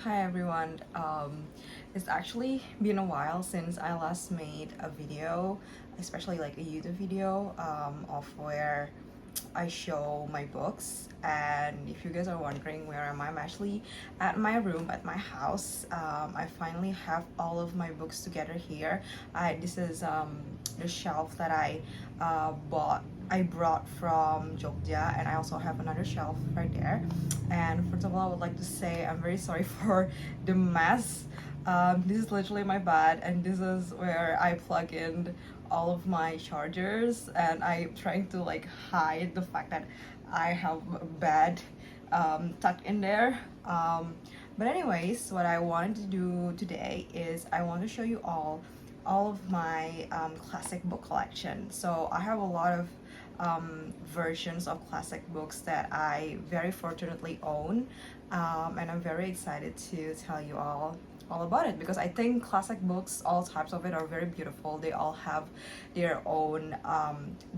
Hi everyone. It's actually been a while since I last made a video, especially like a YouTube video of where I show my books. And if you guys are wondering where am I, I'm actually at my room at my house. I finally have all of my books together here. This is the shelf that I brought from Jogja, and I also have another shelf right there. And first of all, I would like to say I'm very sorry for the mess. This is literally my bed, and this is where I plug in all of my chargers, and I'm trying to like hide the fact that I have a bed tucked in there. But anyways, what I wanted to do today is I want to show you all of my classic book collection. So I have a lot of versions of classic books that I very fortunately own, and I'm very excited to tell you all about it because I think classic books, all types of it, are very beautiful. They all have their own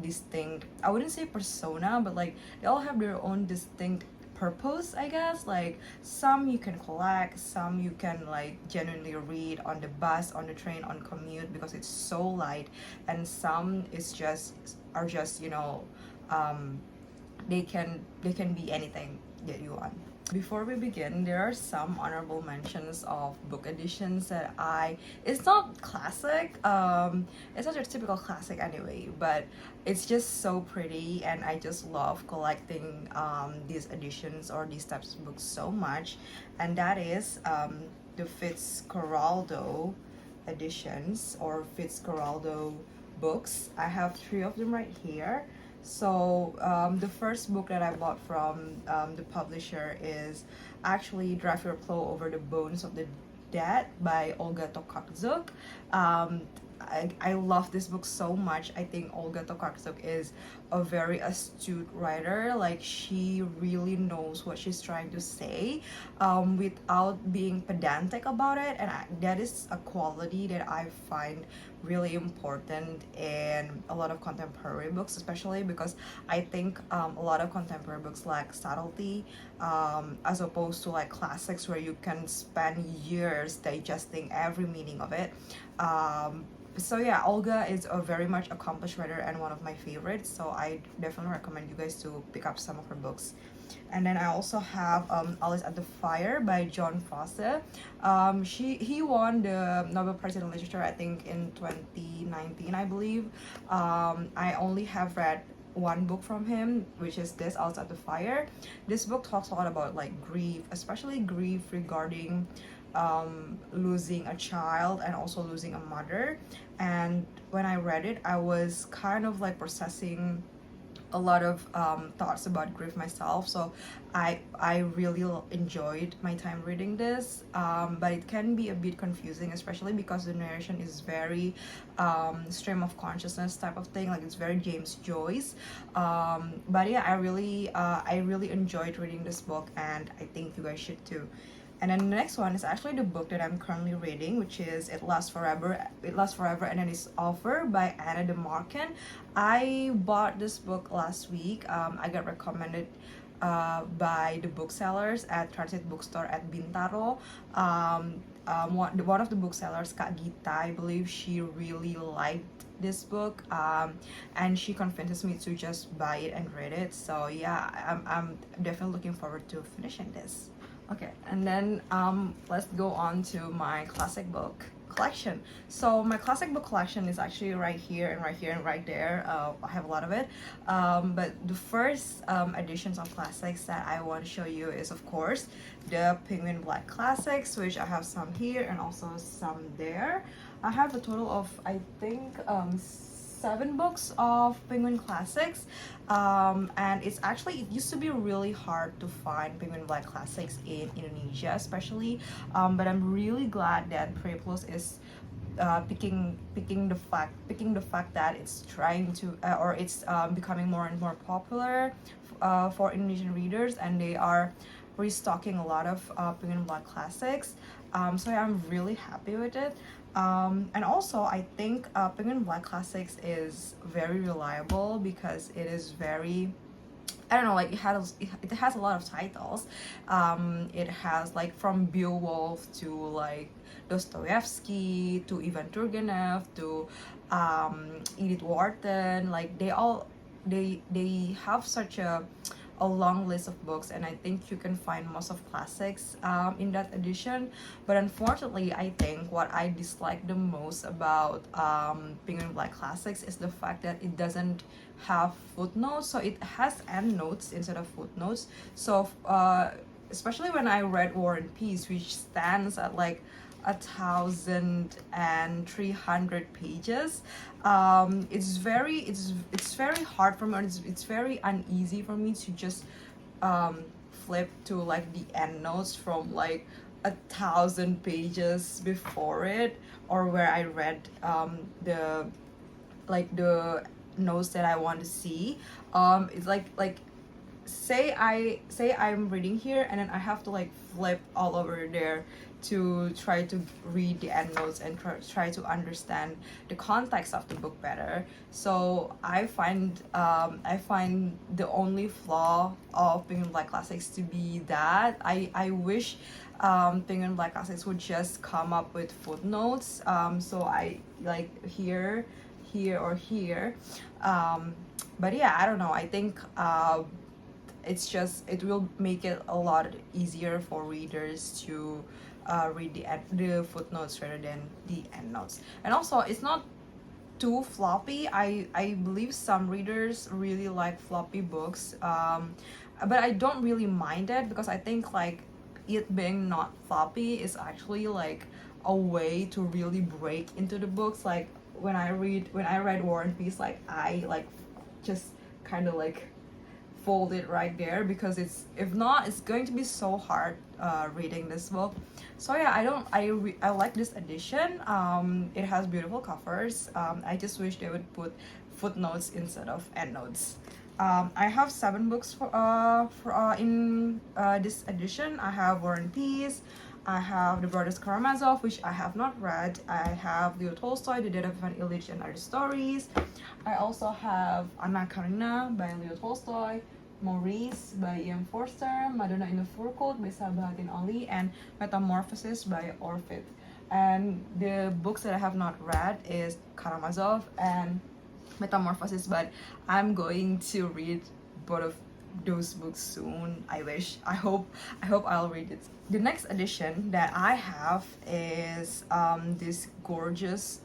distinct, I wouldn't say persona, but like they all have their own distinct purpose, I guess. Like some you can collect, some you can like genuinely read on the bus, on the train, on commute because it's so light, and some is just are just um, they can be anything that you want. Before we begin, there are some honorable mentions of book editions that it's not classic, it's not your typical classic anyway, but it's just so pretty, and I just love collecting these editions or these types of books so much. And that is the Fitzcarraldo editions or Fitzcarraldo books. I have three of them right here. So the first book that I bought from the publisher is actually Drive Your Plow Over the Bones of the Dead by Olga Tokarczuk. I love this book so much. I think Olga Tokarczuk is a very astute writer. Like she really knows what she's trying to say without being pedantic about it, and that is a quality that I find really important in a lot of contemporary books, especially because I think a lot of contemporary books lack subtlety, as opposed to like classics where you can spend years digesting every meaning of it. So yeah, Olga is a very much accomplished writer and one of my favorites, so I definitely recommend you guys to pick up some of her books. And then I also have Alice at the Fire by John Fosse. He won the Nobel Prize in Literature, I think, in 2019, I believe. I only have read one book from him, which is this Alice at the Fire. This book talks a lot about like grief, especially grief regarding losing a child and also losing a mother. And when I read it, I was kind of like processing a lot of thoughts about grief myself, so I really enjoyed my time reading this, but it can be a bit confusing, especially because the narration is very stream of consciousness type of thing, like it's very James Joyce. But yeah, I really enjoyed reading this book, and I think you guys should too. And then the next one is actually the book that I'm currently reading, which is It Lasts Forever. It Lasts Forever, and then it's Offer by Anna de Marken. I bought this book last week. I got recommended by the booksellers at Transit Bookstore at Bintaro. One of the booksellers, Kak Gita, I believe she really liked this book, and she convinces me to just buy it and read it. So yeah, I'm definitely looking forward to finishing this. Okay, and then let's go on to my classic book collection. So my classic book collection is actually right here and right here and right there. I have a lot of it. But the first editions of classics that I want to show you is, of course, the Penguin Black Classics, which I have some here and also some there. I have a total of, I think, 7 books of Penguin Classics, and it used to be really hard to find Penguin Black Classics in Indonesia, especially. But I'm really glad that Preplus is picking the fact that it's trying to or it's becoming more and more popular for Indonesian readers, and they are restocking a lot of Penguin Black Classics. So yeah, I'm really happy with it. And also, I think Penguin Black Classics is very reliable because I don't know, like it has a lot of titles. It has like from Beowulf to like Dostoevsky to Ivan Turgenev to Edith Wharton. Like they have such a long list of books, and I think you can find most of classics in that edition. But unfortunately, I think what I dislike the most about Penguin Black Classics is the fact that it doesn't have footnotes. So it has endnotes instead of footnotes. So especially when I read War and Peace, which stands at like 1,300 pages, it's very hard for me, and it's very uneasy for me to just flip to like the end notes from like 1,000 pages before it, or where I read the notes that I want to see. It's like say I'm reading here, and then I have to like flip all over there to try to read the endnotes and try to understand the context of the book better. So I find the only flaw of Penguin Black Classics to be that I wish Penguin Black Classics would just come up with footnotes. So I like here or here. But yeah, I don't know, I think it will make it a lot easier for readers to read the footnotes rather than the endnotes. And also, it's not too floppy. I believe some readers really like floppy books, but I don't really mind it, because I think like it being not floppy is actually like a way to really break into the books. Like when I read War and Peace, like I like just kind of like fold it right there, because if not, it's going to be so hard reading this book. So yeah, I like this edition. It has beautiful covers. I just wish they would put footnotes instead of endnotes. I have 7 books for in this edition. I have War and Peace, I have The Brothers Karamazov, which I have not read. I have Leo Tolstoy, The Death of Ivan Ilyich and Other Stories. I also have Anna Karenina by Leo Tolstoy, Maurice by Ian Forster, Madonna in the Fur Coat by Sabahattin Ali, and Metamorphosis by Orfit. And the books that I have not read is Karamazov and Metamorphosis, but I'm going to read both of those books soon. I hope I'll read it. The next edition that I have is this gorgeous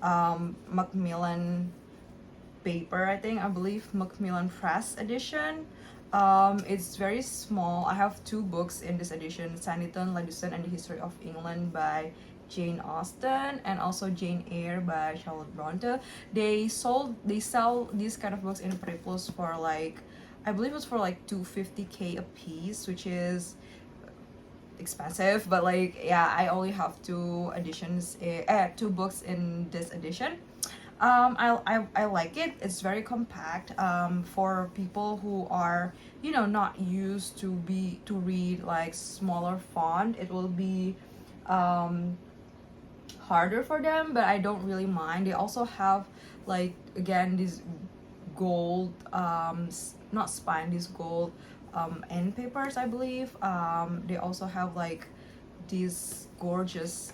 Macmillan paper, I believe Macmillan Press edition. It's very small. I have 2 books in this edition: Sanditon, Ladustan, and the History of England by Jane Austen, and also Jane Eyre by Charlotte Bronte. They sell these kind of books in Periplus for like, I believe it's for like 250K a piece, which is expensive. But like, yeah, I only have 2 books in this edition. I like it. It's very compact. For people who are, not used to read like smaller font, it will be harder for them, but I don't really mind. They also have like, again, these gold not spine, these gold end papers, I believe. They also have like these gorgeous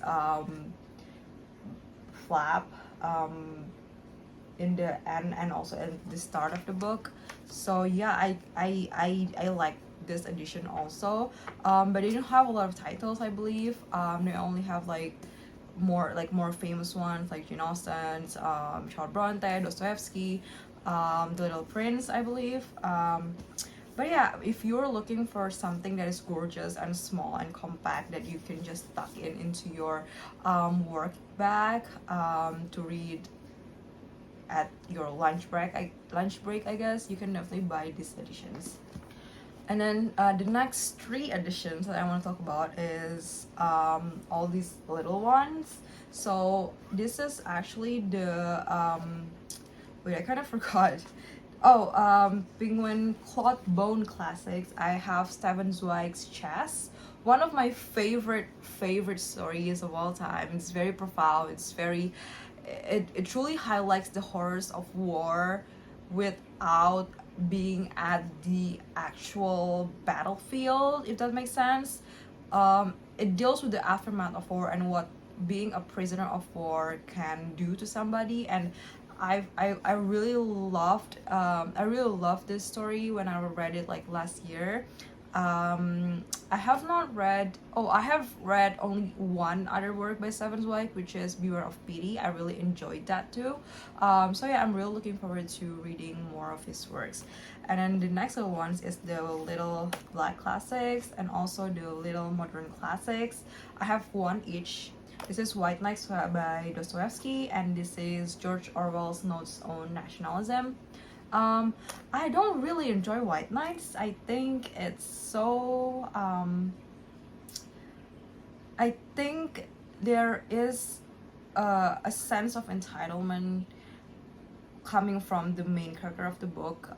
flap in the end and also in the start of the book. So yeah, I like this edition also. But they don't have a lot of titles, I believe. They only have like more famous ones like Jane Austen's, Charlotte Bronte, Dostoevsky, The Little Prince, I believe. But yeah, if you're looking for something that is gorgeous and small and compact that you can just tuck into your work bag to read at your lunch break, I guess, you can definitely buy these editions. And then the next 3 editions that I want to talk about is all these little ones. So this is actually the wait, I kind of forgot. Penguin Cloth Bone Classics. I have Stefan Zweig's Chess, one of my favorite stories of all time. It's very profound. It truly highlights the horrors of war without being at the actual battlefield, if that makes sense. It deals with the aftermath of war and what being a prisoner of war can do to somebody. And I really loved this story when I read it like last year. I have not read, oh, I have read only one other work by Stephen Zweig, which is Beware of Pity. I really enjoyed that too. So yeah, I'm really looking forward to reading more of his works. And then the next ones is the Little Black Classics and also the Little Modern Classics. I have one each. This is White Nights by Dostoevsky, and this is George Orwell's Notes on Nationalism. I don't really enjoy White Nights. I think it's so I think there is a sense of entitlement coming from the main character of the book,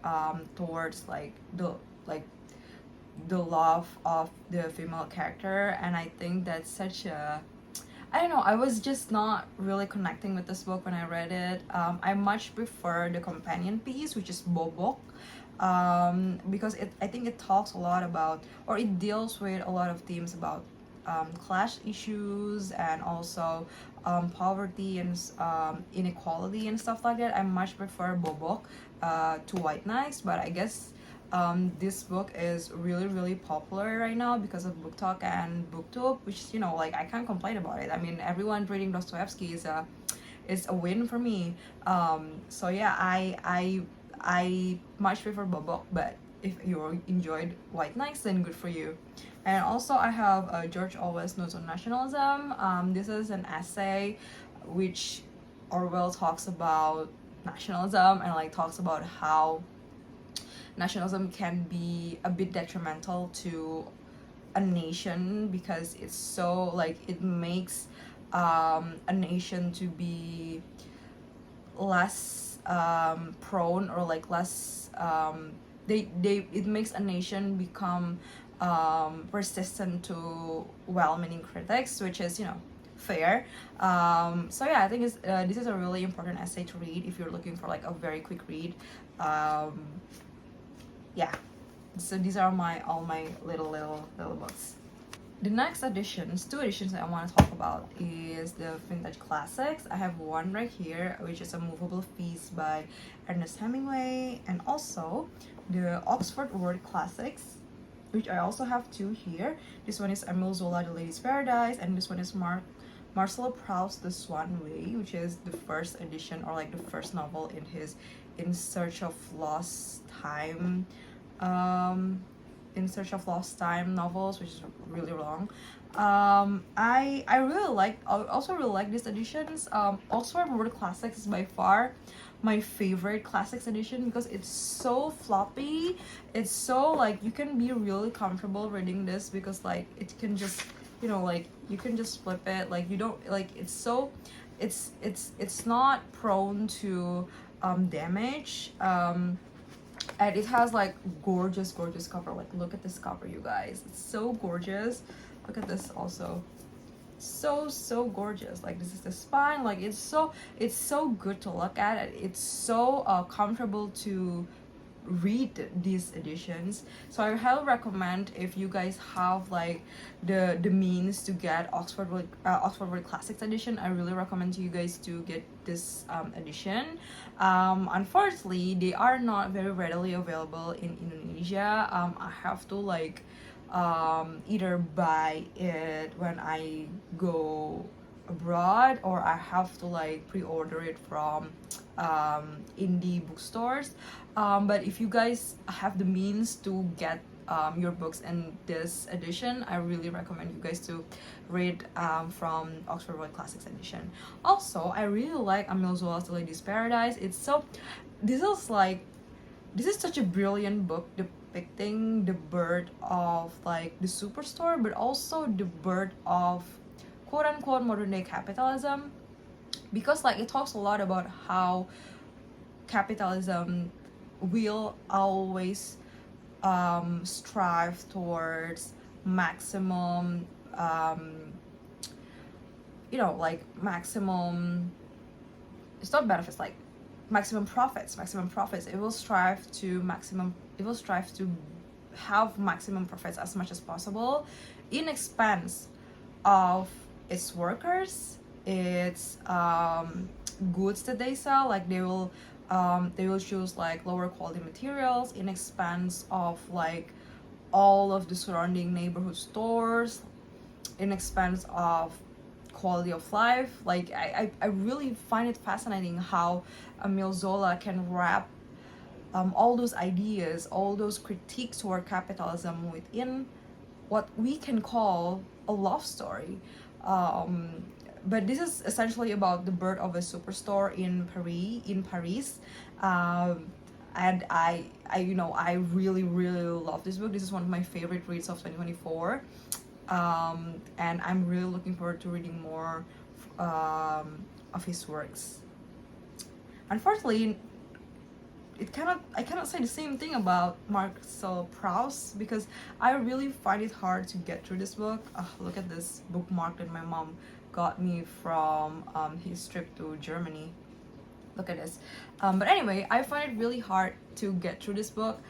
towards like the love of the female character. And I think that's such a, I don't know, I was just not really connecting with this book when I read it. I much prefer the companion piece, which is Bobok, because I think it talks a lot about, or it deals with a lot of themes about class issues and also poverty and inequality and stuff like that. I much prefer Bobok to White Nights, but I guess this book is really popular right now because of Book Talk and BookTube, which, you know, like, I can't complain about it. I mean, everyone reading Dostoevsky is a win for me. So yeah, I much prefer Bobok, but if you enjoyed White Nights, then good for you. And also I have George Orwell's Notes on Nationalism. This is an essay which Orwell talks about nationalism and like talks about how nationalism can be a bit detrimental to a nation because it's so, like, it makes a nation to be less prone, or like less it makes a nation become resistant to well-meaning critics, which is, you know, fair. So yeah, I think this is a really important essay to read if you're looking for like a very quick read. Yeah, so these are all my little books. The next editions, two editions that I want to talk about is the Vintage Classics. I have one right here, which is A Movable Feast by Ernest Hemingway, and also the Oxford Word Classics, which I also have two here. This one is Emile Zola, The Lady's Paradise, and this one is Marcel Proust, The Swan Way, which is the first edition, or like the first novel in his In Search of Lost Time In Search of Lost Time novels, which is really long. I also really like these editions. Oxford Word Classics is by far my favorite classics edition because it's so floppy. It's so, like, you can be really comfortable reading this because, like, it can just, you know, like, you can just flip it, like, you don't, like, it's so, it's not prone to damage. And it has like gorgeous cover. Like, look at this cover, you guys, it's so gorgeous. Look at this also, so gorgeous. Like, this is the spine, like, it's so good to look at. It's so comfortable to read these editions. So I highly recommend, if you guys have like the means to get Oxford Word Classics edition, I really recommend to you guys to get this edition. Unfortunately, they are not very readily available in Indonesia. I have to like either buy it when I go abroad, or I have to like pre-order it from indie bookstores. But if you guys have the means to get your books in this edition, I really recommend you guys to read from Oxford Word Classics edition. Also, I really like Emile Zola's The Lady's Paradise. This is such a brilliant book depicting the birth of like the superstore, but also the birth of quote-unquote modern day capitalism, because like it talks a lot about how capitalism will always strive towards maximum like maximum, it's not benefits, like maximum profits. It will strive to have maximum profits as much as possible in expense of its workers, its goods that they sell. Like they will choose like lower quality materials in expense of like all of the surrounding neighborhood stores, in expense of quality of life. Like I really find it fascinating how Emile Zola can wrap all those ideas, all those critiques toward capitalism within what we can call a love story. Um, but this is essentially about the birth of a superstore in Paris. Um, and I really, really love this book. This is one of my favorite reads of 2024. And I'm really looking forward to reading more of his works. Unfortunately, I cannot say the same thing about Marcel Proust, because I really find it hard to get through this book. Look at this bookmark that my mom got me from his trip to Germany. Look at this. But anyway, I find it really hard to get through this book.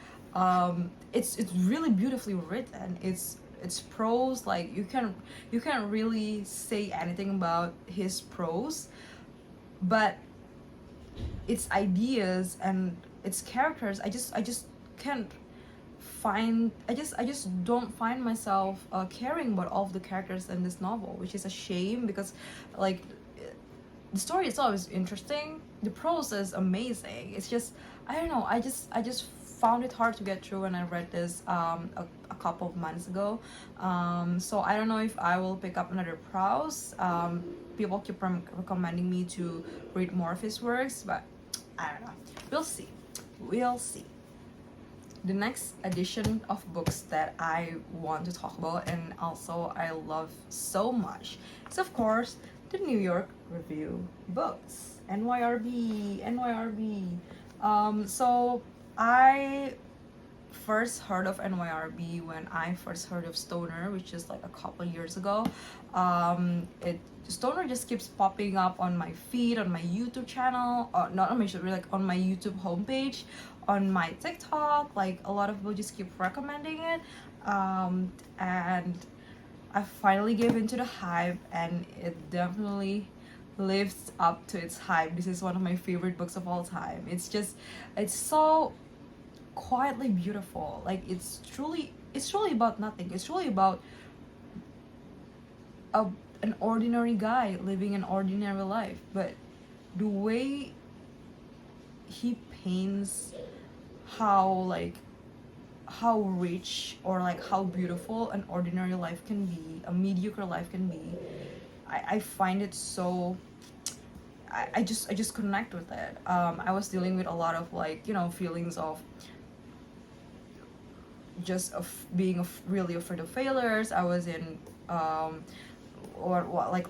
It's really beautifully written. It's prose. Like you can't really say anything about his prose, but its ideas and its characters, I just can't find. I just don't find myself caring about all of the characters in this novel, which is a shame, because like the story itself is interesting, the prose is amazing. It's just, I don't know, I just found it hard to get through when I read this a couple of months ago. So I don't know if I will pick up another Proust. People keep recommending me to read more of his works, but I don't know. We'll see. The next edition of books that I want to talk about, and also I love so much, is of course the New York Review books. NYRB. So I first heard of NYRB when I first heard of Stoner, which is like a couple years ago. Stoner just keeps popping up on my feed, on my YouTube channel, or not on my YouTube, like on my YouTube homepage, on my TikTok. Like a lot of people just keep recommending it, and I finally gave into the hype, and it definitely lives up to its hype. This is one of my favorite books of all time. It's so quietly beautiful. Like it's truly about nothing. It's truly about an ordinary guy living an ordinary life, but the way he paints how rich or like how beautiful an ordinary life can be, a mediocre life can be, I find it so, I just connect with it. I was dealing with a lot of feelings of just of being really afraid of failures. I was in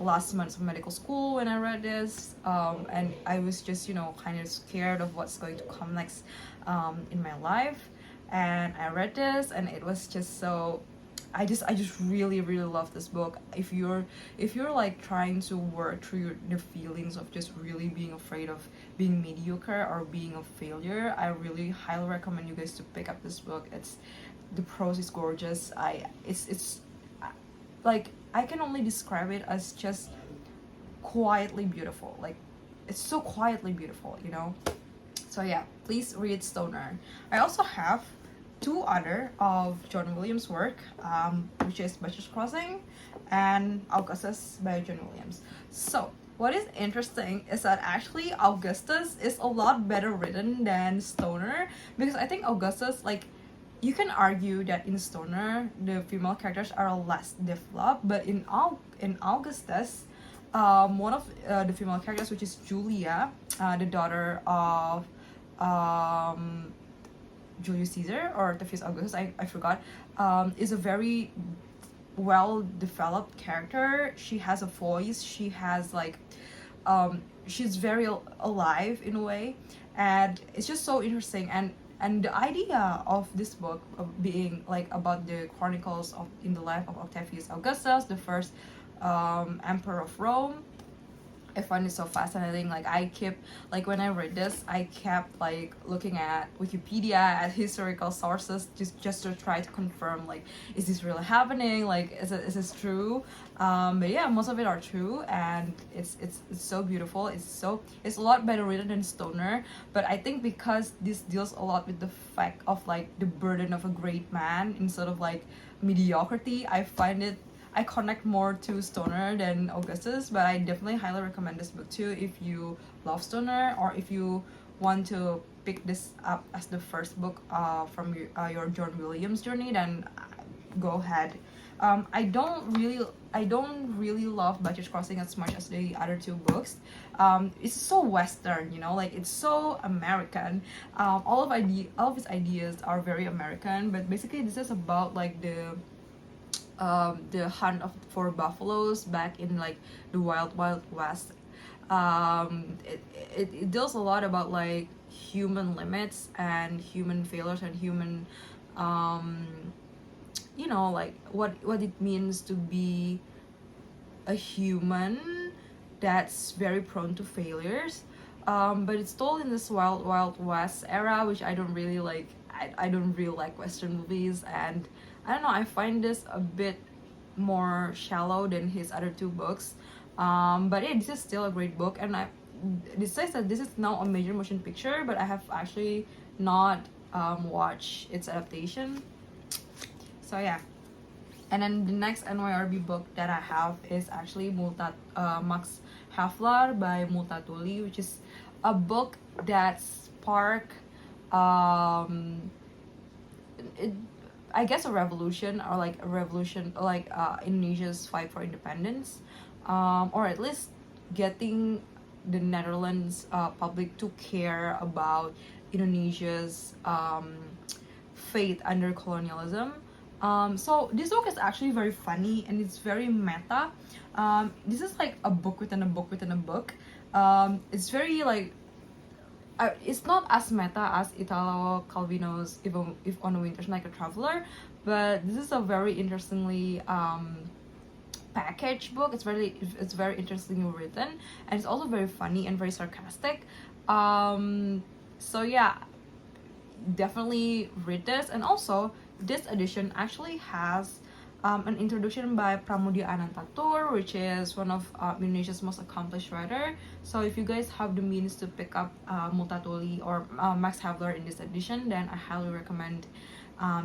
last month of medical school when I read this, and I was just kind of scared of what's going to come next in my life. And I read this, and it was just so, I just really love this book. If you're like trying to work through the feelings of just really being afraid of being mediocre or being a failure, I really highly recommend you guys to pick up this book. The prose is gorgeous. It's like, I can only describe it as just quietly beautiful. Like it's so quietly beautiful, So yeah, please read Stoner. I also have two other of John Williams' work, which is Butcher's Crossing and Augustus by John Williams. So what is interesting is that actually Augustus is a lot better written than Stoner, because I think Augustus, like, you can argue that in Stoner the female characters are less developed, but in Augustus, one of the female characters, which is Julia, the daughter of Julius Caesar or Octavius Augustus, I forgot, is a very well developed character. She has a voice. She has she's very alive in a way, and it's just so interesting. And the idea of this book of being like about the chronicles in the life of Octavius Augustus, the first emperor of Rome, I find it so fascinating. Like I keep like when I read this, I kept like looking at Wikipedia, at historical sources, just to try to confirm like, is this really happening? Like, is this true? But yeah, most of it are true, and it's so beautiful. It's a lot better written than Stoner. But I think because this deals a lot with the fact of like the burden of a great man instead of like mediocrity, I connect more to Stoner than Augustus, but I definitely highly recommend this book too if you love Stoner, or if you want to pick this up as the first book from your John Williams journey, then go ahead. I don't really love Butcher's Crossing as much as the other two books. It's so Western, you know, like it's so American. All of his ideas are very American, but basically this is about like the hunt for buffaloes back in like the wild west. It deals a lot about like human limits and human failures and human um, like what it means to be a human that's very prone to failures. But it's told in this wild west era, which I don't really like. I don't really like Western movies, and I don't know, I find this a bit more shallow than his other two books. But yeah, this is still a great book, and this says that this is now a major motion picture, but I have actually not watched its adaptation. So yeah. And then the next NYRB book that I have is actually Max Havelaar by Multatuli, which is a book that sparked it, I guess a revolution, or like Indonesia's fight for independence, or at least getting the Netherlands public to care about Indonesia's fate under colonialism. So this book is actually very funny and it's very meta. This is like a book within a book within a book. It's very like it's not as meta as Italo Calvino's If on a Winter's Night a Traveler, but this is a very interestingly packaged book. It's very interestingly written, and it's also very funny and very sarcastic. So yeah, definitely read this. And also this edition actually has an introduction by Pramudia Anantatur, which is one of Indonesia's most accomplished writer. So if you guys have the means to pick up Multatuli or Max Havelaar in this edition, then I highly recommend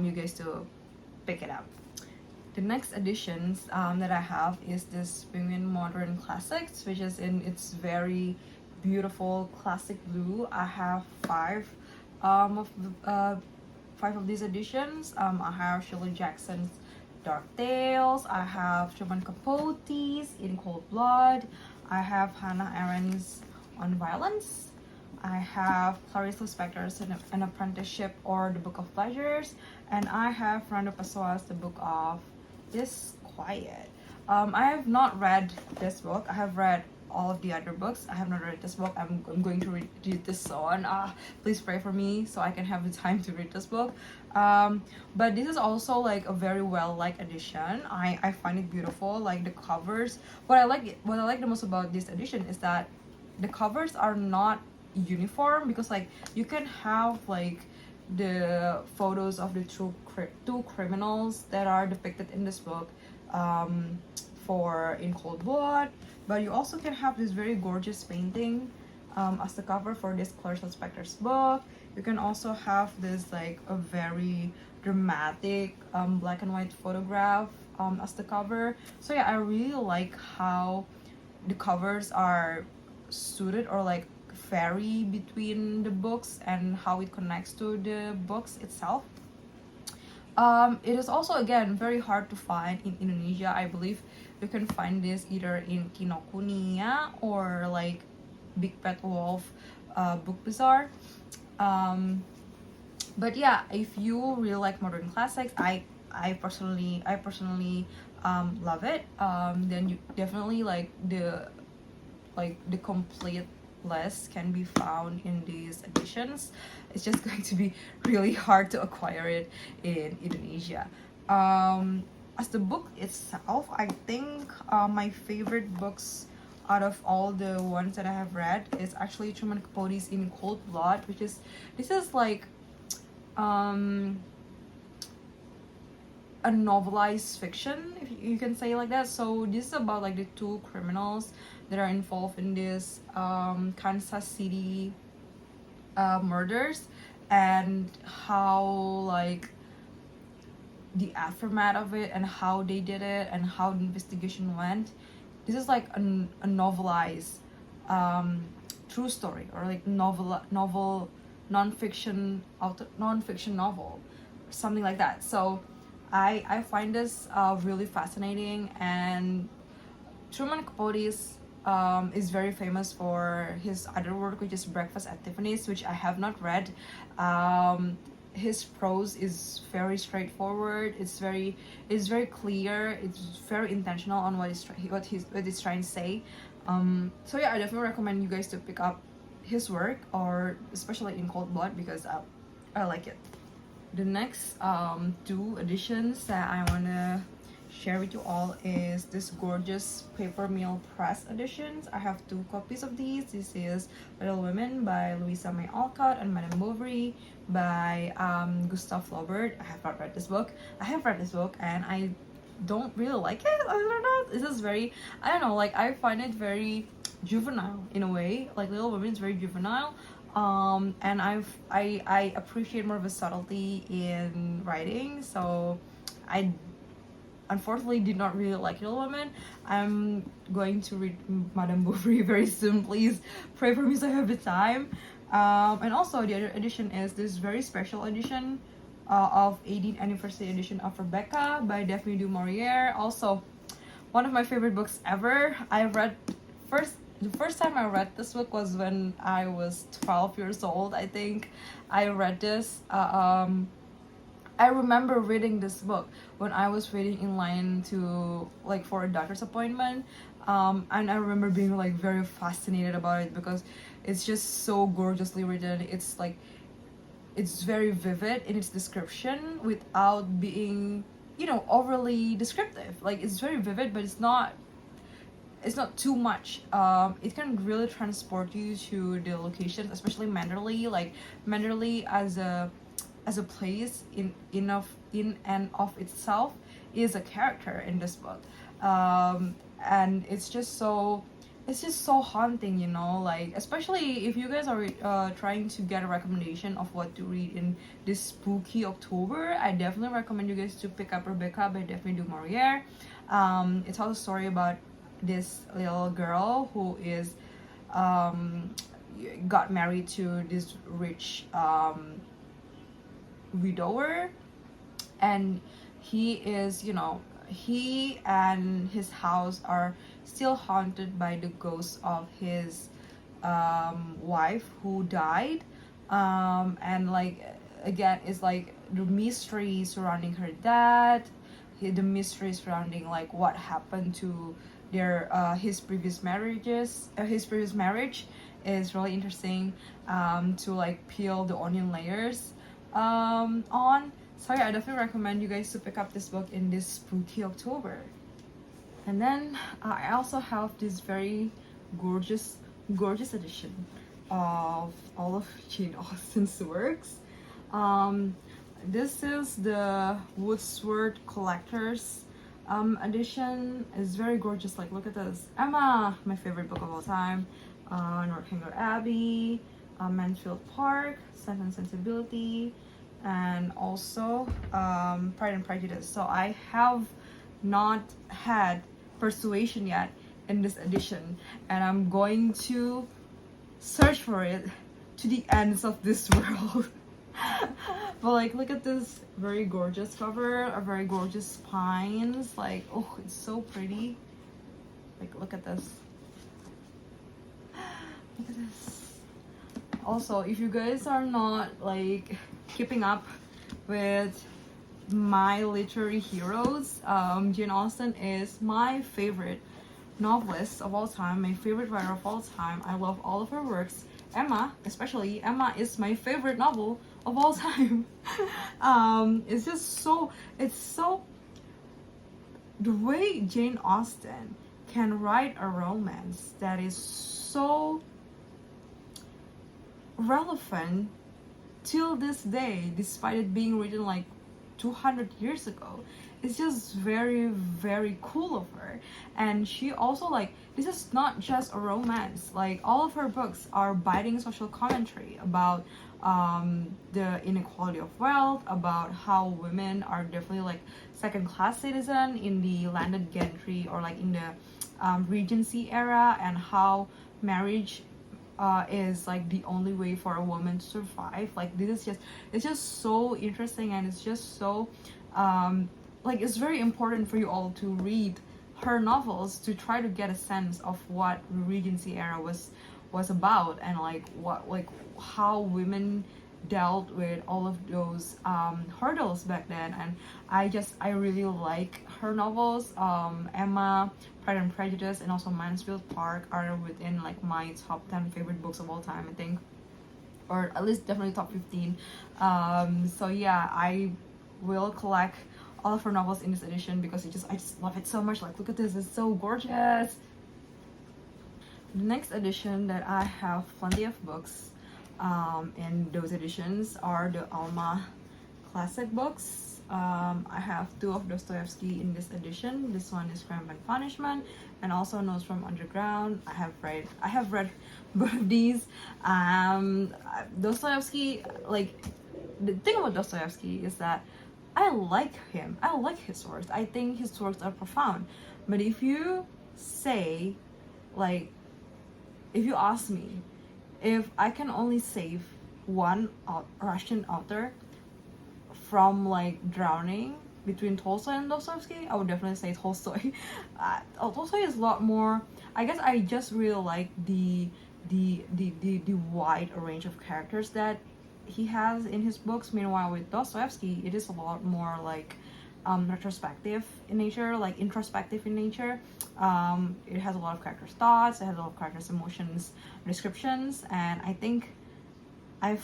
you guys to pick it up. The next editions that I have is this Penguin Modern Classics, which is in its very beautiful classic blue. I have five of these editions. I have Shirley Jackson's Dark Tales. I have Truman Capote's In Cold Blood. I have Hannah Arendt's On Violence. I have Clarice Lispector's An Apprenticeship or The Book of Pleasures. And I have Fernando Pessoa's The Book of Disquiet. I have not read this book. I have read all of the other books. I have not read this book. I'm going to read this soon. Please pray for me so I can have the time to read this book. But this is also like a very well liked edition. I find it beautiful. Like the covers. What I like the most about this edition is that the covers are not uniform, because like you can have like the photos of the two criminals that are depicted in this book for In Cold Blood, but you also can have this very gorgeous painting as the cover for this Clarice Lispector's book. You can also have this like a very dramatic black and white photograph as the cover. So yeah, I really like how the covers are suited or like vary between the books and how it connects to the books itself. It is also again very hard to find in Indonesia. I believe you can find this either in Kinokuniya or like Big Bad Wolf Book Bazaar. But yeah, if you really like modern classics, I personally love it. Then you definitely like the complete list can be found in these editions. It's just going to be really hard to acquire it in Indonesia. As the book itself, I think my favorite books out of all the ones that I have read is actually Truman Capote's In Cold Blood, which is, this is like um a novelized fiction, if you can say like that. So this is about like the two criminals that are involved in this Kansas City murders, and how like the aftermath of it and how they did it and how the investigation went. This is like a novelized true story, or like novel non-fiction non-fiction novel, something like that. So I find this really fascinating. And Truman Capote's is very famous for his other work, which is Breakfast at Tiffany's, which I have not read. His prose is very straightforward. It's very clear. It's very intentional on what he's trying to say. So yeah, I definitely recommend you guys to pick up his work, or especially In Cold Blood, because I like it. The next two editions that I wanna share with you all is this gorgeous Paper Mill Press editions. I have two copies of these. This is Little Women by Louisa May Alcott and Madame Bovary by Gustave Flaubert. I have not read this book. I have read this book and I don't really like it. I don't know. This is very, I don't know, like I find it very juvenile in a way. Like Little Women is very juvenile. And I appreciate more of a subtlety in writing. So I unfortunately did not really like Little Women. I'm going to read Madame Bovary very soon. Please pray for me so I have the time. And also the other edition is this very special edition of 18th anniversary edition of Rebecca by Daphne du Maurier. Also one of my favorite books ever. I read the first time I read this book was when I was 12 years old, I think. I read this I remember reading this book when I was waiting in line to like for a doctor's appointment, and I remember being like very fascinated about it because it's just so gorgeously written. It's like it's very vivid in its description without being, you know, overly descriptive. Like it's very vivid, but it's not too much. It can really transport you to the locations, especially Manderley. Like Manderley as a place in and of itself is a character in this book. And it's just so haunting, you know, like especially if you guys are trying to get a recommendation of what to read in this spooky October. I definitely recommend you guys to pick up Rebecca by Daphne du Maurier. It tells a story about this little girl who is got married to this rich widower, and he is, you know, he and his house are still haunted by the ghost of his wife who died. And like again, it's like the mystery surrounding her dad, the mystery surrounding like what happened to their his previous marriage is really interesting to like peel the onion layers on. So yeah, I definitely recommend you guys to pick up this book in this spooky October. And then I also have this very gorgeous edition of all of Jane Austen's works. This is the Wordsworth Collector's edition. Is very gorgeous. Like look at this. Emma, my favorite book of all time. Northanger Abbey, Mansfield Park, Sense and Sensibility, and also Pride and Prejudice. So I have not had Persuasion yet in this edition, and I'm going to search for it to the ends of this world. But like look at this very gorgeous cover, a very gorgeous pines. Like oh, it's so pretty. Like look at this. Look at this. Also, if you guys are not like keeping up with my literary heroes, Jane Austen is my favorite novelist of all time, my favorite writer of all time. I love all of her works. Emma, especially Emma, is my favorite novel of all time. It's so the way Jane Austen can write a romance that is so relevant till this day, despite it being written like 200 years ago. It's just very, very cool of her. And she also, like, this is not just a romance. Like, all of her books are biting social commentary about the inequality of wealth, about how women are definitely like second class citizen in the landed gentry, or like in the Regency era, and how marriage is like the only way for a woman to survive. Like, this is just, it's just so interesting, and it's just so like, it's very important for you all to read her novels to try to get a sense of what the Regency era was about, and like what, like, how women dealt with all of those hurdles back then. And I really like her novels. Emma, Pride and Prejudice, and also Mansfield Park are within like my top 10 favorite books of all time, I think, or at least definitely top 15. So yeah, I will collect all of her novels in this edition because I just love it so much. Like, look at this, it's so gorgeous. The next edition that I have plenty of books in those editions are the Alma classic books. I have two of Dostoevsky in this edition. This one is Crime and Punishment, and also Notes from Underground. I have read both of these. Dostoevsky, like, the thing about Dostoevsky is that I like him. I like his works. I think his works are profound. But if you say, like, if you ask me if I can only save one Russian author from like drowning between Tolstoy and Dostoevsky, I would definitely say Tolstoy. Tolstoy is a lot more. I guess I just really like the wide range of characters that he has in his books. Meanwhile, with Dostoevsky, it is a lot more like retrospective in nature, like introspective in nature. It has a lot of characters' thoughts, it has a lot of characters' emotions, descriptions, and I think I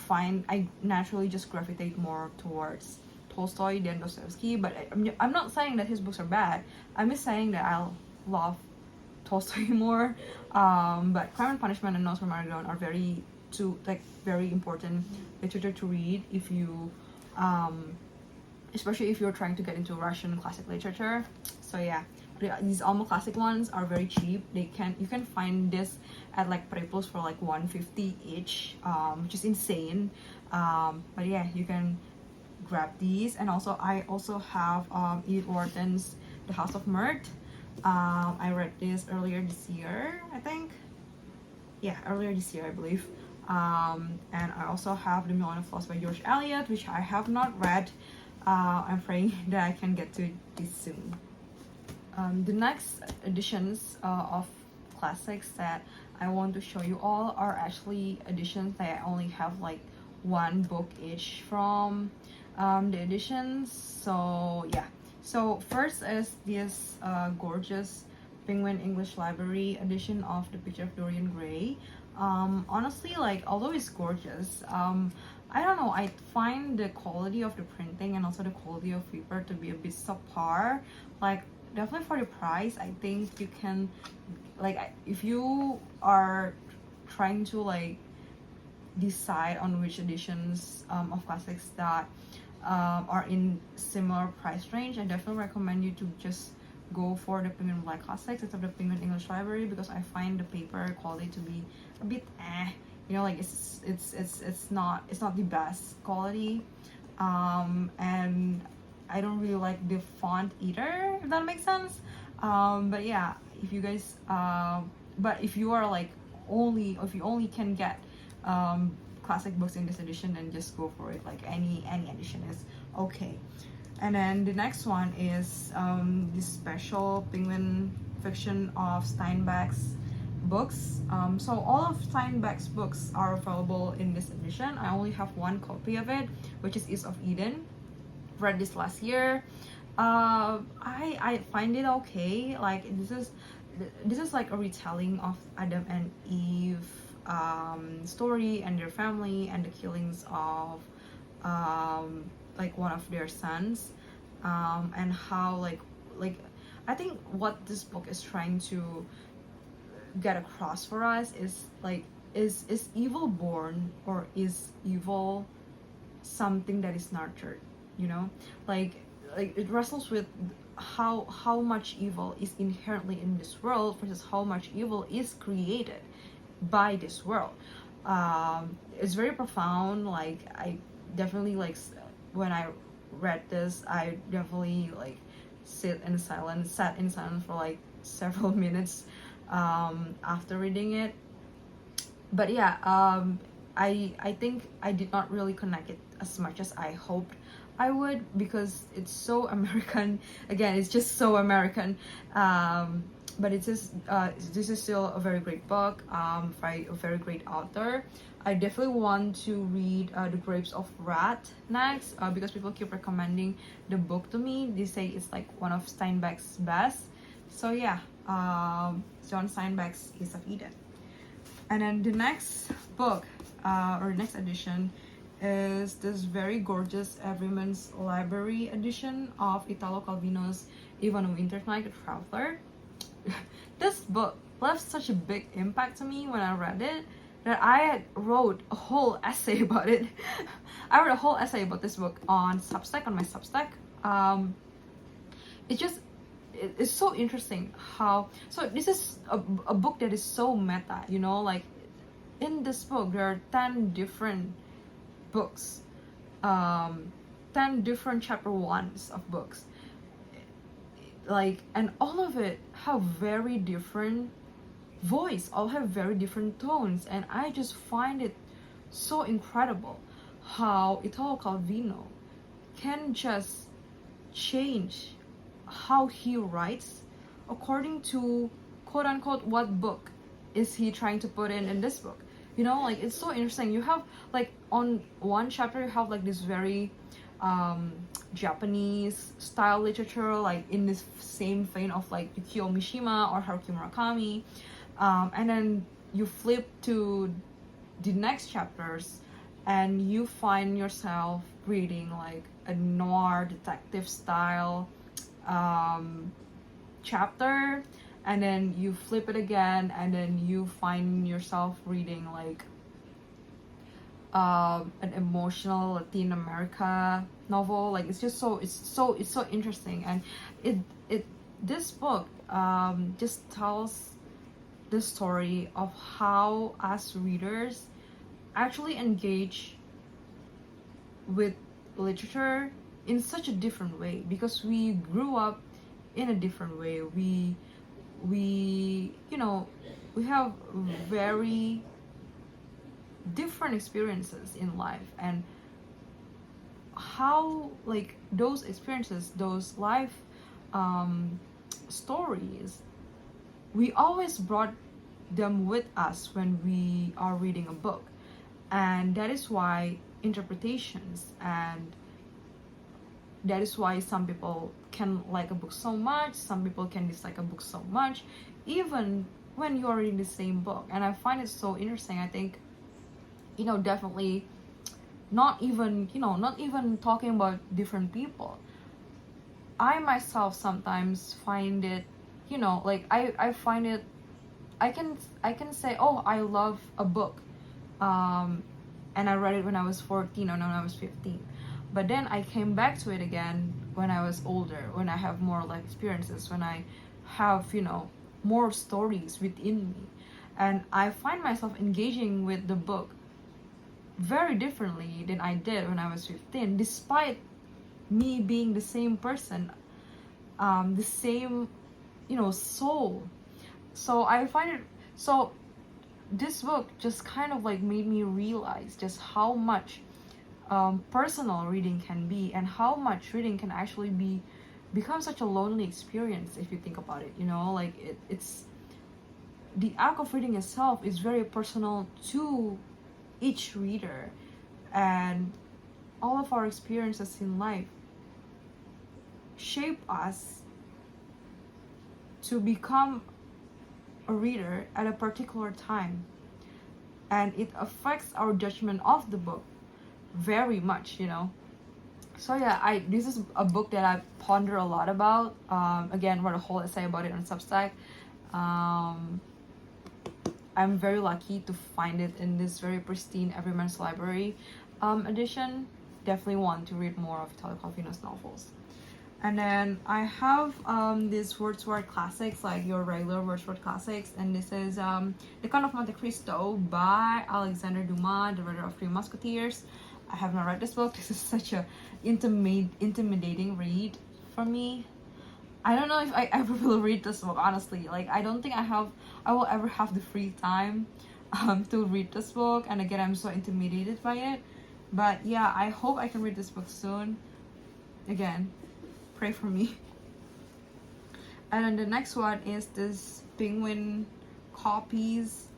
naturally just gravitate more towards Tolstoy than Dostoevsky. But I'm not saying that his books are bad. I'm just saying that I love Tolstoy more. But Crime and Punishment and Notes from Underground are very important literature to read if you especially if you're trying to get into Russian classic literature. So yeah, these Alma classic ones are very cheap. You can find this at like Preplus for like 150 each, which is insane. But yeah, you can grab these. And also I also have Edith Wharton's The House of Mirth. I read this earlier this year, I think. Yeah, earlier this year, I believe. And I also have The Million of Flaws by George Eliot, which I have not read. I'm praying that I can get to this soon. The next editions of classics that I want to show you all are actually editions that I only have like one book each from the editions. So yeah, so first is this gorgeous Penguin English Library edition of The Picture of Dorian Gray. Honestly, like, although it's gorgeous, I don't know, I find the quality of the printing and also the quality of paper to be a bit subpar. Like, definitely for the price, I think you can, like, if you are trying to like decide on which editions of classics that are in similar price range, I definitely recommend you to just go for the Penguin Black Classics instead of the Penguin English Library, because I find the paper quality to be a bit you know, like it's not the best quality, and I don't really like the font either, if that makes sense. But yeah, if you guys but if you are like if you only can get classic books in this edition, then just go for it. Like, any edition is okay. And then the next one is this special Penguin fiction of Steinbeck's books. So all of Steinbeck's books are available in this edition. I only have one copy of it, which is East of Eden. Read this last year. I find it okay. Like, this is like a retelling of Adam and Eve story and their family and the killings of like one of their sons, and how like I think what this book is trying to get across for us is like, is evil born, or is evil something that is nurtured, you know? Like it wrestles with how much evil is inherently in this world versus how much evil is created by this world. It's very profound. Like, I definitely like when I read this, I definitely like sat in silence for like several minutes after reading it. But yeah, I think I did not really connect it as much as I hoped I would, because it's so American. Again, it's just so American. But it's just this is still a very great book, by a very great author. I definitely want to read The Grapes of Wrath next, because people keep recommending the book to me. They say it's like one of Steinbeck's best. So yeah, John Steinbeck's East of Eden. And then the next book, or next edition, is this very gorgeous Everyman's Library edition of Italo Calvino's Even a Winter's Night, a Traveler. This book left such a big impact to me when I read it that I wrote a whole essay about it. I wrote a whole essay about this book on Substack, on my Substack. It's so interesting how, so this is a book that is so meta, you know, like in this book there are 10 different books, 10 different chapter ones of books, like, and all of it have very different voice, all have very different tones, and I just find it so incredible how Italo Calvino can just change how he writes according to quote unquote what book is he trying to put in this book, you know? Like, it's so interesting. You have like on one chapter you have like this very Japanese style literature, like in this same vein of like Yukio Mishima or Haruki Murakami, and then you flip to the next chapters and you find yourself reading like a noir detective style chapter, and then you flip it again and then you find yourself reading like an emotional Latin America novel. Like, it's just it's so interesting. And it this book just tells the story of how us readers actually engage with literature in such a different way, because we grew up in a different way. We you know, we have very different experiences in life, and how like those experiences, those life stories, we always brought them with us when we are reading a book. And that is why interpretations, and that is why some people can like a book so much, some people can dislike a book so much, even when you are reading the same book. And I find it so interesting. I think, you know, definitely not even talking about different people, I myself sometimes find it, you know, like I find it, I can say, oh, I love a book, and I read it when I was 14 or when I was 15, but then I came back to it again when I was older, when I have more life experiences, when I have, you know, more stories within me, and I find myself engaging with the book very differently than I did when I was 15, despite me being the same person, the same, you know, soul. So I find it, so this book just kind of like made me realize just how much personal reading can be, and how much reading can actually become such a lonely experience if you think about it, you know? Like, it's the act of reading itself is very personal to each reader, and all of our experiences in life shape us to become a reader at a particular time, and it affects our judgment of the book very much, you know. So yeah, this is a book that I ponder a lot about. Again, wrote a whole essay about it on Substack. Um, I'm very lucky to find it in this very pristine Everyman's Library edition. Definitely want to read more of Italo Calvino's novels. And then I have these Wordsworth classics, like your regular Wordsworth classics, and this is The Count of Monte Cristo by Alexander Dumas, the writer of Three Musketeers. I have not read this book. This is such a intimidating read for me. I don't know if I ever will read this book, honestly. Like, I don't think I will ever have the free time to read this book. And again, I'm so intimidated by it. But yeah, I hope I can read this book soon. Again, pray for me. And then the next one is this Penguin copies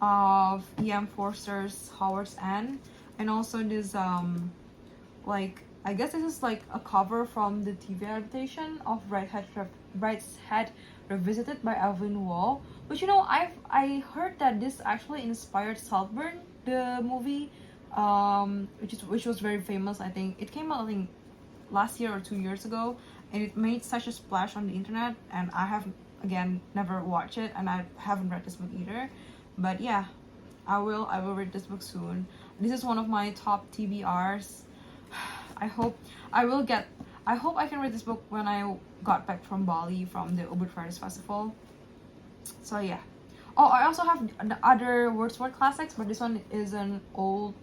of E.M. Forster's Howard's End. And also this like, I guess this is like a cover from the TV adaptation of Brideshead Revisited by Alvin Wall. But you know, I heard that this actually inspired Saltburn, the movie, which was very famous. I think it came out, I think, last year or 2 years ago, and it made such a splash on the internet. And I have, again, never watched it, and I haven't read this book either. But yeah, I will read this book soon. This is one of my top TBRs. I hope I can read this book when I got back from Bali from the Ubud Writers Festival. So yeah. Oh, I also have the other Wordsworth classics, but this one is an old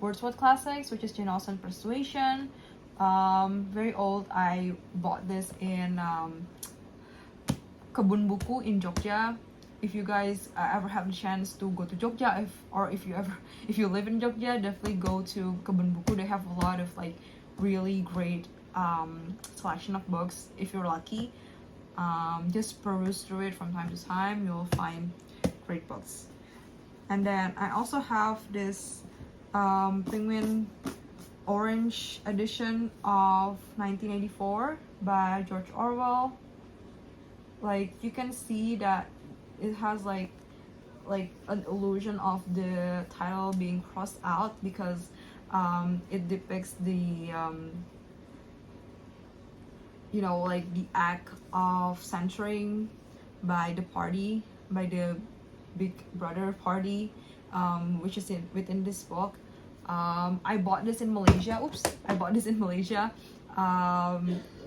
Wordsworth classics, which is Jane Austen Persuasion. Very old. I bought this in Kebun Buku in Jogja. If you guys ever have the chance to go to Jogja, if you live in Jogja, definitely go to Kebun Buku. They have a lot of like really great selection of books. If you're lucky, just peruse through it from time to time. You'll find great books. And then I also have this Penguin Orange edition of 1984 by George Orwell. Like, you can see that it has like an illusion of the title being crossed out because it depicts the like the act of censoring by the Big Brother party, which is within this book. I bought this in Malaysia. I bought this in Malaysia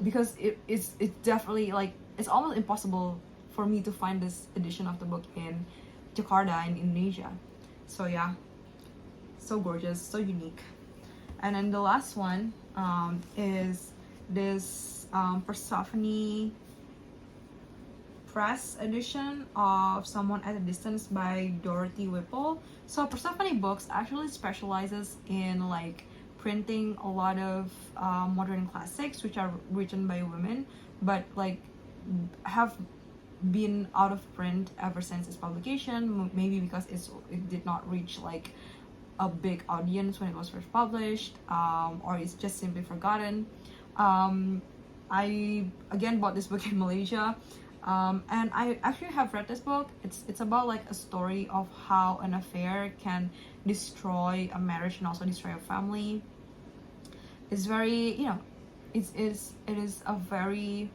because it's definitely like, it's almost impossible for me to find this edition of the book in Jakarta in Indonesia. So yeah, so gorgeous, so unique. And then the last one is this Persephone Press edition of Someone at a Distance by Dorothy Whipple. So Persephone Books actually specializes in like printing a lot of modern classics which are written by women, but like have been out of print ever since its publication, maybe because it did not reach like a big audience when it was first published, or it's just simply forgotten. I again bought this book in Malaysia, and I actually have read this book. It's about like a story of how an affair can destroy a marriage and also destroy a family. It's very, it is a very,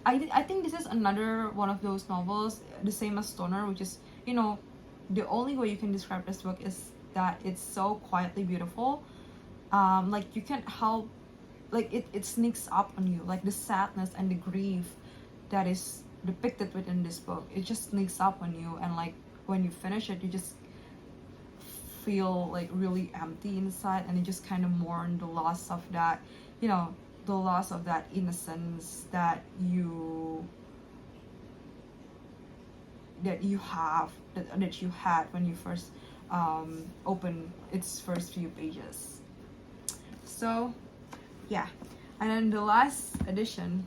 I think this is another one of those novels, the same as Stoner, which is, the only way you can describe this book is that it's so quietly beautiful. Like, you can't help, like, it sneaks up on you, like the sadness and the grief that is depicted within this book. It just sneaks up on you, and like when you finish it, you just feel like really empty inside, and you just kind of mourn the loss of that, the loss of that innocence that you had when you first opened its first few pages. So yeah, and then the last edition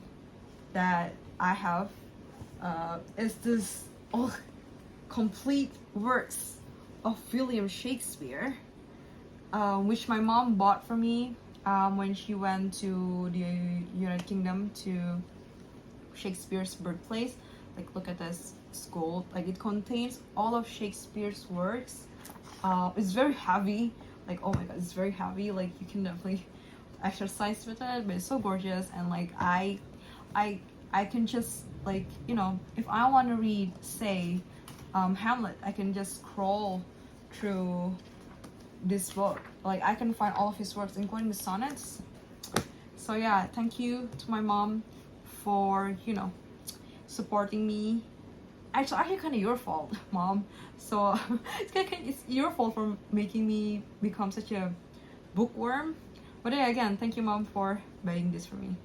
that I have is this complete works of William Shakespeare, which my mom bought for me when she went to the United Kingdom to Shakespeare's birthplace. Like, look at this scroll. Like, it contains all of Shakespeare's works. It's very heavy. Like, oh my god, it's very heavy. Like, you can definitely, exercise with it, but it's so gorgeous. And like I can just, like, you know, if I want to read, say, Hamlet, I can just scroll through this book. Like, I can find all of his works, including the sonnets. So yeah, thank you to my mom for, you know, supporting me. Actually kind of your fault, mom. So it's your fault for making me become such a bookworm. But yeah, again, thank you, mom, for buying this for me.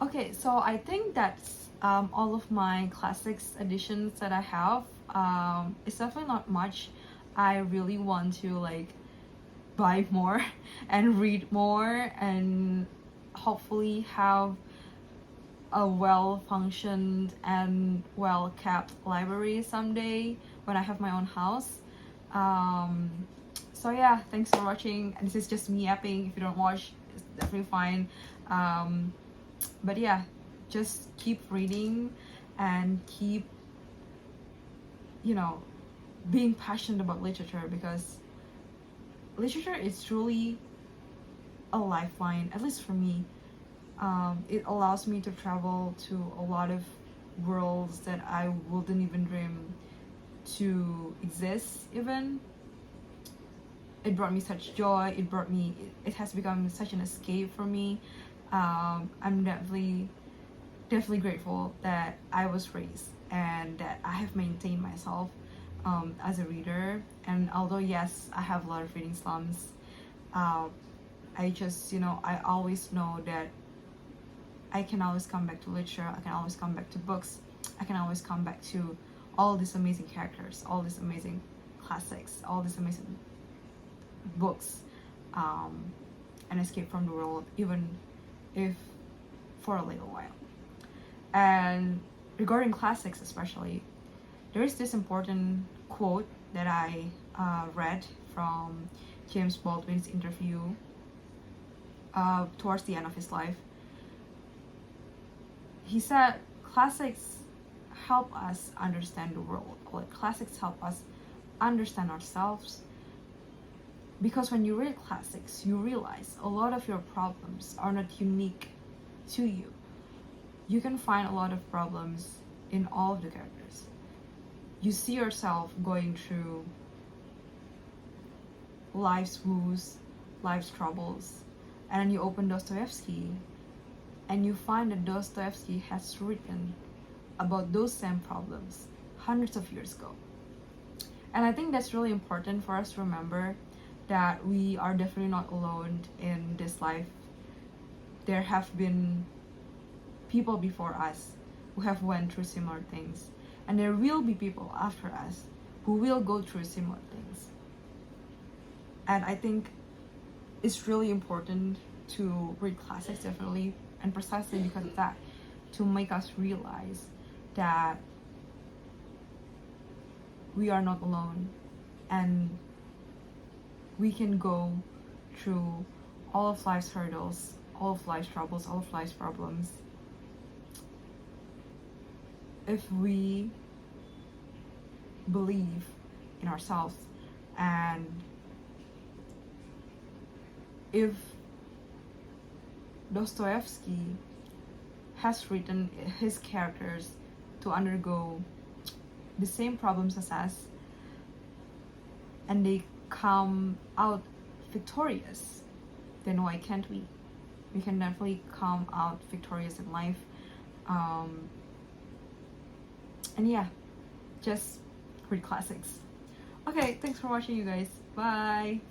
Okay, so I think that's all of my classics editions that I have. It's definitely not much. I really want to like buy more and read more and hopefully have a well-functioned and well-kept library someday when I have my own house. So yeah, thanks for watching. This is just me yapping. If you don't watch, it's definitely fine. But yeah, just keep reading and keep, you know, being passionate about literature, because literature is truly a lifeline, at least for me. It allows me to travel to a lot of worlds that I wouldn't even dream to exist even. It brought me such joy. It has become such an escape for me. I'm definitely grateful that I was raised and that I have maintained myself as a reader. And although yes, I have a lot of reading slumps, I just, you know, I always know that I can always come back to literature. I can always come back to books. I can always come back to all these amazing characters, all these amazing classics, all these amazing books, and escape from the world, even if for a little while. And regarding classics especially, there is this important quote that I read from James Baldwin's interview towards the end of his life. He said, classics help us understand the world. Like, classics help us understand ourselves. Because when you read classics, you realize a lot of your problems are not unique to you. You can find a lot of problems in all of the characters. You see yourself going through life's woes, life's troubles, and then you open Dostoevsky and you find that Dostoevsky has written about those same problems hundreds of years ago. And I think that's really important for us to remember, that we are definitely not alone in this life. There have been people before us who have went through similar things, and there will be people after us who will go through similar things. And I think it's really important to read classics, definitely, and precisely because of that, to make us realize that we are not alone, and we can go through all of life's hurdles, all of life's troubles, all of life's problems, if we believe in ourselves, and if Dostoevsky has written his characters to undergo the same problems as us, and they come out victorious, then why can't we? We can definitely come out victorious in life. And yeah, just read classics. Okay, thanks for watching, you guys. Bye.